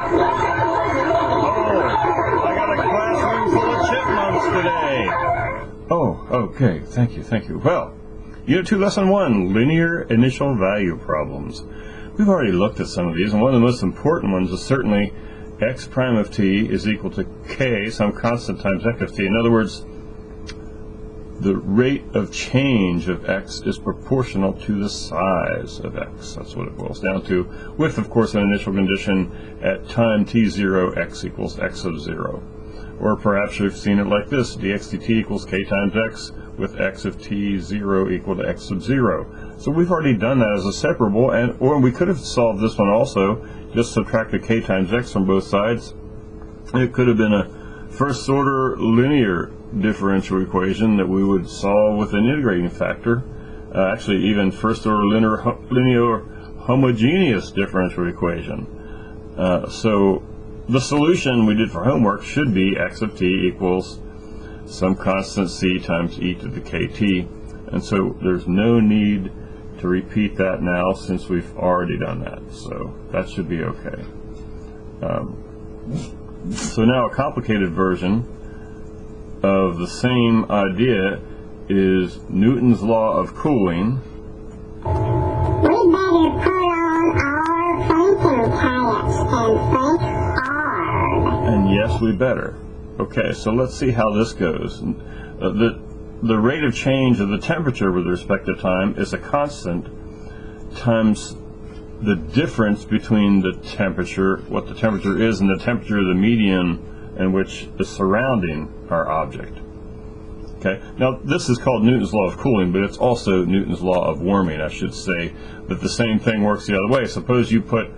I got a classroom full of chipmunks today. Oh, okay. Thank you. Well, Unit 2, Lesson 1, Linear Initial Value Problems. We've already looked at some of these, and one of the most important ones is certainly x prime of t is equal to k, some constant times x of t. In other words, the rate of change of x is proportional to the size of x. That's what it boils down to, with, of course, an initial condition at time t0, x equals x of 0. Or perhaps you've seen it like this, dx dt equals k times x, with x of t0 equal to x of 0. So we've already done that as a separable, or we could have solved this one also, just subtracted k times x from both sides. It could have been a first order linear differential equation that we would solve with an integrating factor. Actually, even first order linear homogeneous differential equation. So the solution we did for homework should be x of t equals some constant c times e to the kt. And so there's no need to repeat that now since we've already done that. So that should be okay. So now a complicated version of the same idea is Newton's law of cooling. We better put on our thinking caps and think hard. And yes, we better. Okay, so let's see how this goes. The rate of change of the temperature with respect to time is a constant times the difference between the temperature, what the temperature is, and the temperature of the medium in which is surrounding our object. Okay, now this is called Newton's law of cooling, but it's also Newton's law of warming, I should say, but the same thing works the other way. Suppose you put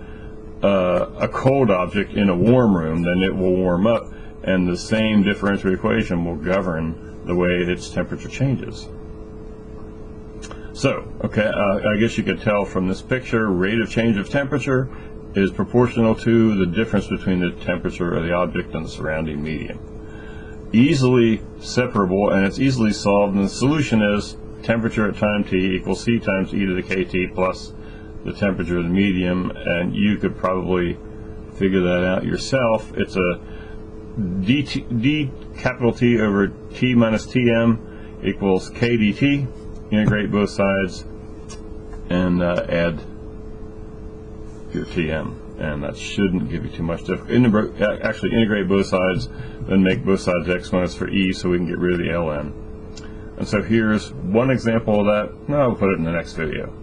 a cold object in a warm room, then it will warm up, and the same differential equation will govern the way its temperature changes. So, okay, I guess you could tell from this picture, rate of change of temperature is proportional to the difference between the temperature of the object and the surrounding medium. Easily separable, and it's easily solved, and the solution is temperature at time t equals c times e to the kt plus the temperature of the medium, and you could probably figure that out yourself. It's a d capital T over t minus tm equals k dt. Integrate both sides and add your tm, and that shouldn't give you too much difficulty. Actually integrate both sides, then make both sides exponents for e so we can get rid of the ln. And so here's one example of that. No, I'll put it in the next video.